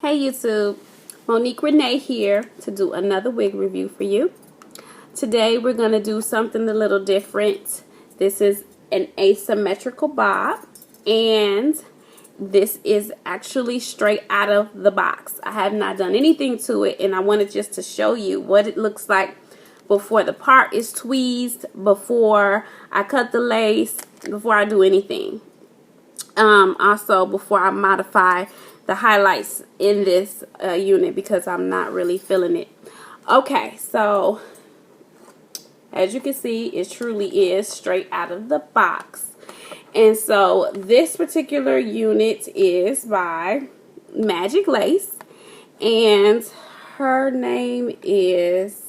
Hey YouTube, Monique Renee here to do another wig review for you. Today we're going to do something a little different. This is an asymmetrical bob and this is actually straight out of the box. I have not done anything to it and I wanted just to show you what it looks like before the part is tweezed, before I cut the lace, before I do anything. Also before I modify the highlights in this unit because I'm not really feeling it. Okay, so as you can see, it truly is straight out of the box. And so this particular unit is by Magic Lace, and her name is,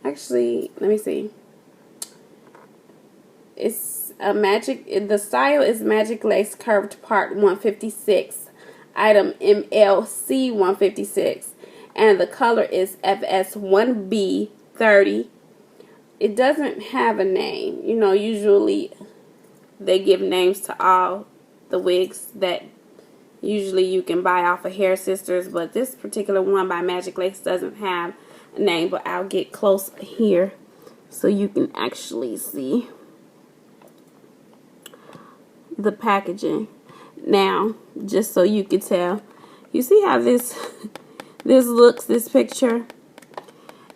actually, let me see. It's the style is Magic Lace Curved Part 156. Item MLC 156, and the color is FS1B30. It doesn't have a name. You know, usually they give names to all the wigs that usually you can buy off of Hair Sisters, but this particular one by Magic Lace doesn't have a name. But I'll get close here so you can actually see the packaging. Now, just so you can tell, you see how this looks, this picture?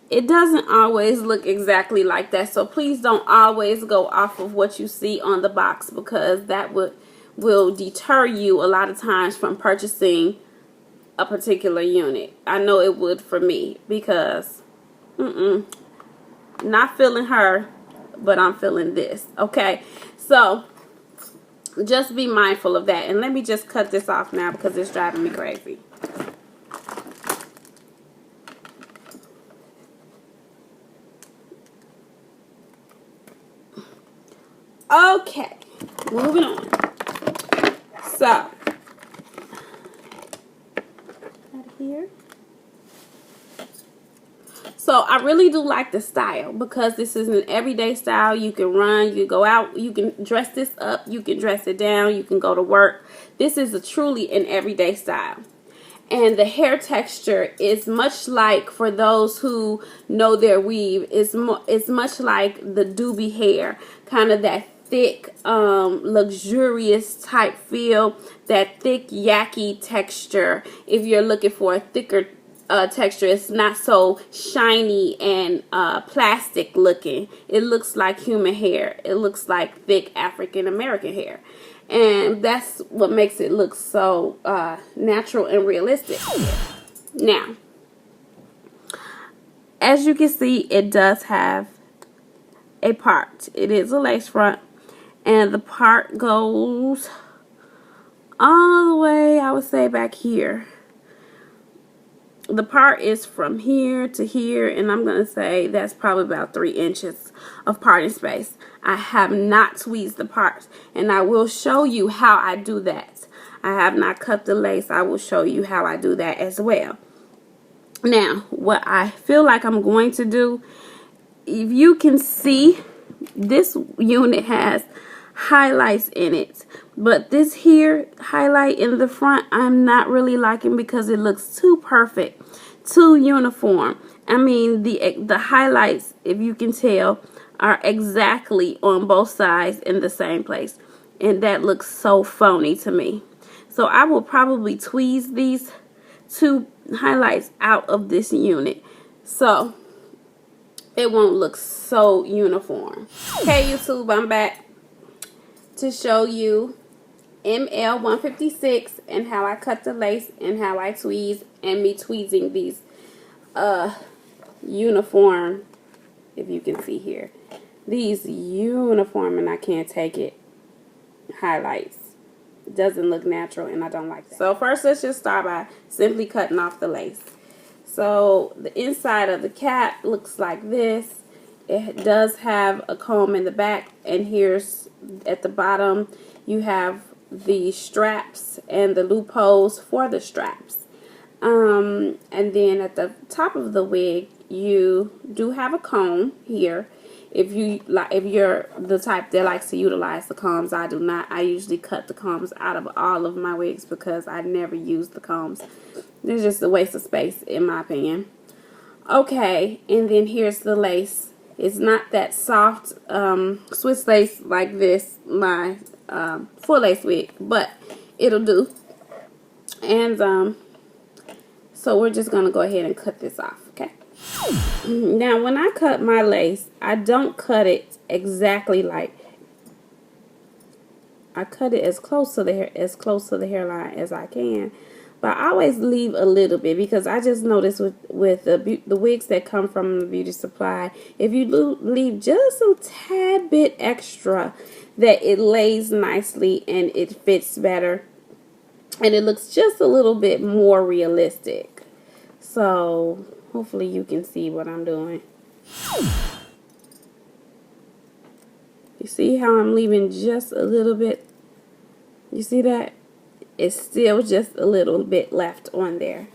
It doesn't always look exactly like that, so please don't always go off of what you see on the box, because that will deter you a lot of times from purchasing a particular unit. I know it would for me, because not feeling her, but I'm feeling this. Okay, so just be mindful of that. And let me just cut this off now because it's driving me crazy. Okay, moving on. So, out of here. So I really do like the style because this is an everyday style. You can run, you can go out, you can dress this up, you can dress it down, you can go to work. This is truly an everyday style. And the hair texture is much like, for those who know their weave, it's much like the doobie hair, kind of that thick, luxurious type feel, that thick yucky texture. If you're looking for a thicker texture, it's not so shiny and plastic looking. It looks like human hair. It looks like thick African American hair, and that's what makes it look so natural and realistic. Now, as you can see, it does have a part. It is a lace front, and the part goes all the way, I would say, back here. The part is from here to here, and I'm going to say that's probably about 3 inches of parting space. I have not tweezed the parts, and I will show you how I do that. I have not cut the lace. I will show you how I do that as well. Now, what I feel like I'm going to do, if you can see, this unit has highlights in it, but this here highlight in the front I'm not really liking because it looks too perfect, too uniform. I mean, the highlights, if you can tell, are exactly on both sides in the same place, and that looks so phony to me. So I will probably tweeze these two highlights out of this unit so it won't look so uniform. Okay, YouTube, I'm back to show you ML 156 and how I cut the lace and how I tweeze, and me tweezing these uniform, if you can see here, these uniform, and I can't take it, highlights. It doesn't look natural, and I don't like that. So first, let's just start by simply cutting off the lace. So the inside of the cap looks like this. It does have a comb in the back, and here's at the bottom you have the straps and the loopholes for the straps. And then at the top of the wig you do have a comb here. If you're the type that likes to utilize the combs, I do not. I usually cut the combs out of all of my wigs because I never use the combs. It's just a waste of space, in my opinion. Okay, and then here's the lace. It's not that soft Swiss lace like this, my full lace wig, but it'll do. And so we're just going to go ahead and cut this off, okay? Now, when I cut my lace, I don't cut it exactly like, I cut it as close to the hairline as I can. But I always leave a little bit because I just noticed with the wigs that come from the beauty supply, if you leave just a tad bit extra, that it lays nicely and it fits better. And it looks just a little bit more realistic. So hopefully you can see what I'm doing. You see how I'm leaving just a little bit? You see that? It's still just a little bit left on there.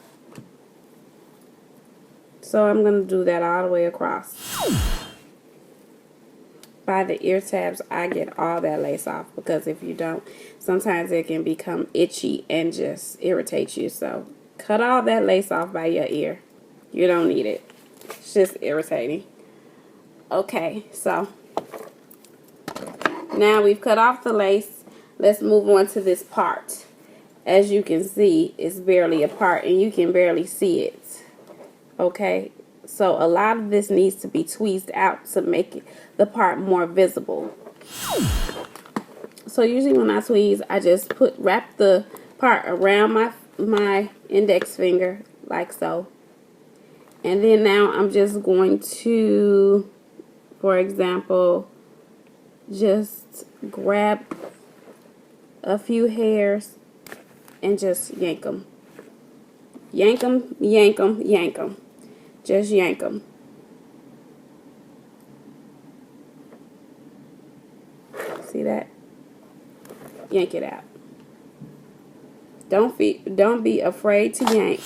So I'm going to do that all the way across. By the ear tabs, I get all that lace off, because if you don't, sometimes it can become itchy and just irritate you. So cut all that lace off by your ear. You don't need it. It's just irritating. Okay, so now we've cut off the lace. Let's move on to this part. As you can see, it's barely apart and you can barely see it. Okay, so a lot of this needs to be tweezed out to make the part more visible. So usually when I tweeze, I just wrap the part around my index finger like so. And then now I'm just going to, for example, just grab a few hairs and just yank them. Yank them, yank them, yank them. Just yank them. See that? Yank it out. Don't be afraid to yank.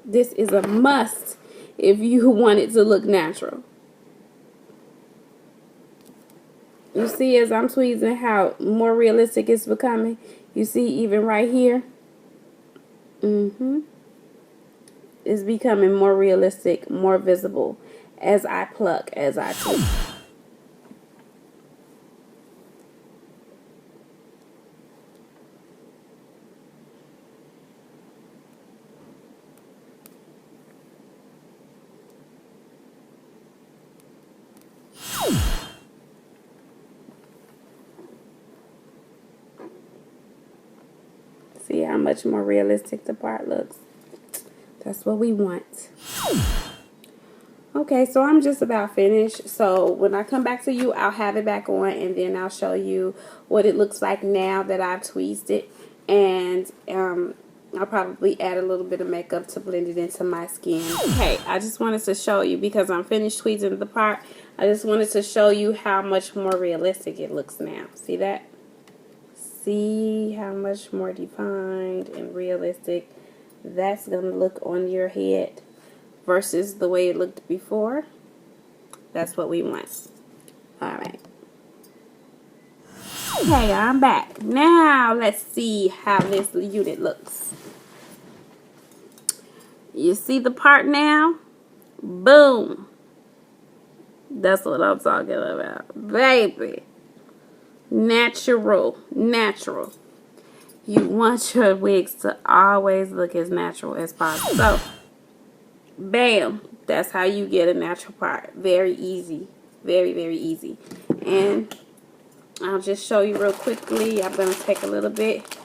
This is a must if you want it to look natural. You see, as I'm tweezing, how more realistic it's becoming. You see, even right here. It's becoming more realistic, more visible as I pluck, as I tweeze. See how much more realistic the part looks? That's what we want. Okay, so I'm just about finished. So when I come back to you, I'll have it back on, and then I'll show you what it looks like now that I've tweezed it. And I'll probably add a little bit of makeup to blend it into my skin. Okay, I just wanted to show you, because I'm finished tweezing the part, I just wanted to show you how much more realistic it looks now. See that? See how much more defined and realistic that's going to look on your head versus the way it looked before. That's what we want. Alright. Okay, I'm back. Now let's see how this unit looks. You see the part now? Boom. That's what I'm talking about. Baby. Natural. Natural. You want your wigs to always look as natural as possible. So, bam. That's how you get a natural part. Very easy. Very, very easy. And I'll just show you real quickly. I'm going to take a little bit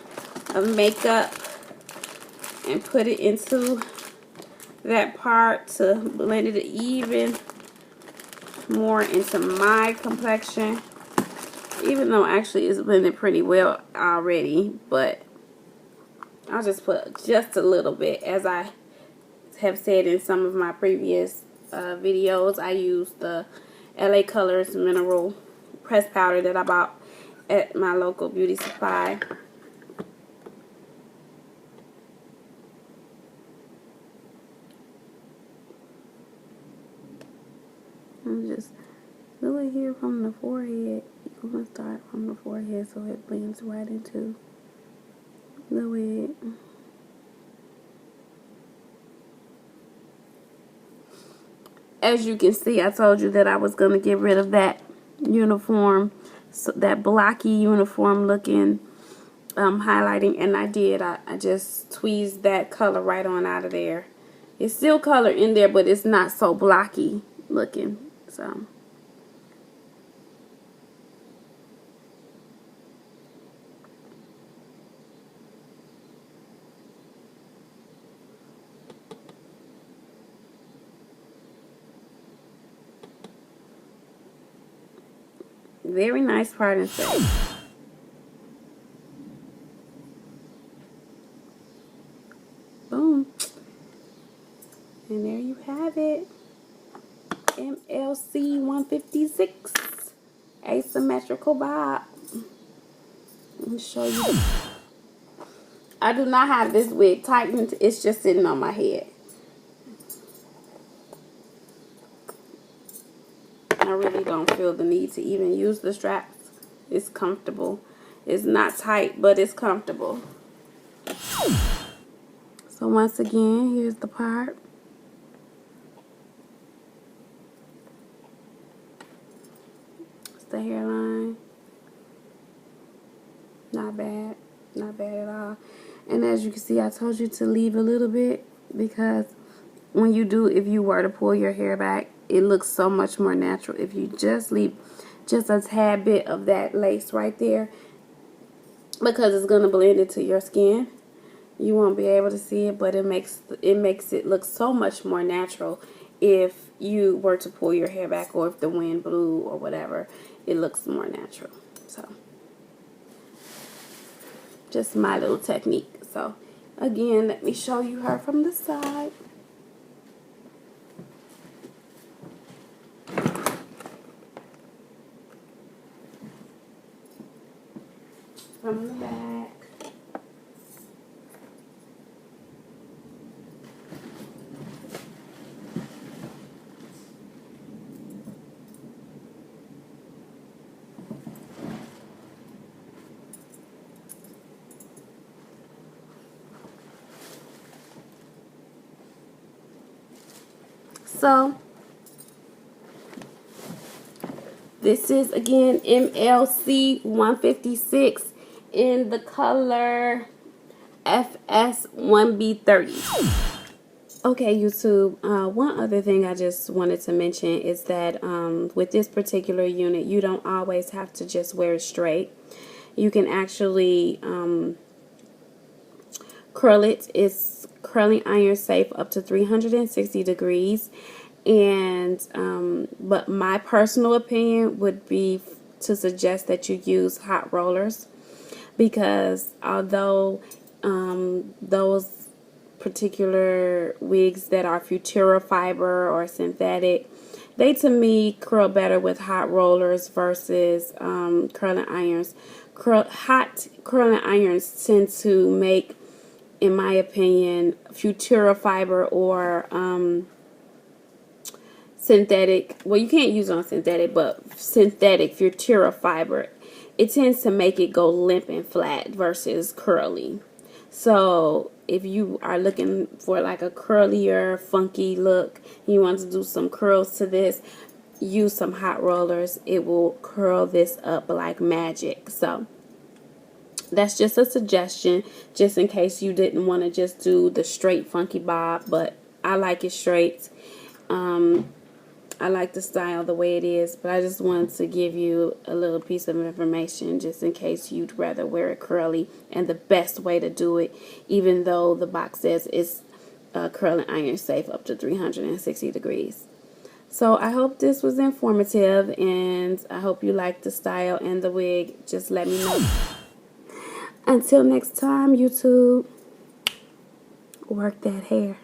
of makeup and put it into that part to blend it even more into my complexion. Even though actually it's blended pretty well already, but I'll just put just a little bit. As I have said in some of my previous videos, I use the LA Colors Mineral Press Powder that I bought at my local beauty supply. I'm just really here from the forehead. You're going to start from the forehead so it blends right into the wig. As you can see, I told you that I was going to get rid of that uniform, so that blocky uniform looking highlighting, and I did. I just tweezed that color right on out of there. It's still color in there, but it's not so blocky looking. So very nice part and safe. Boom. And there you have it. MLC 156 asymmetrical bob. Let me show you. I do not have this wig tightened. It's just sitting on my head. I really don't feel the need to even use the straps. It's comfortable. It's not tight, but it's comfortable. So once again, here's the part. It's the hairline. Not bad. Not bad at all. And as you can see, I told you to leave a little bit, because when you do, if you were to pull your hair back, it looks so much more natural. If you just leave just a tad bit of that lace right there, because it's going to blend into your skin, you won't be able to see it, but it makes it look so much more natural if you were to pull your hair back, or if the wind blew or whatever. It looks more natural. So just my little technique. So again, let me show you her from the side. From the back. So this is again MLC 156 in the color FS1B30. Okay, YouTube, one other thing I just wanted to mention is that with this particular unit, you don't always have to just wear it straight. You can actually curl it. It's curling iron safe up to 360 degrees. And but my personal opinion would be to suggest that you use hot rollers, because although those particular wigs that are Futura fiber or synthetic, they to me curl better with hot rollers versus curling irons. Hot curling irons tend to make, in my opinion, Futura fiber or synthetic, well, you can't use it on synthetic, but synthetic Futura fiber, it tends to make it go limp and flat versus curly. So if you are looking for like a curlier, funky look, you want to do some curls to this, use some hot rollers. It will curl this up like magic. So that's just a suggestion, just in case you didn't want to just do the straight funky bob, but I like it straight. I like the style the way it is, but I just wanted to give you a little piece of information just in case you'd rather wear it curly, and the best way to do it, even though the box says it's curling iron safe up to 360 degrees. So I hope this was informative, and I hope you liked the style and the wig. Just let me know. Until next time, YouTube, work that hair.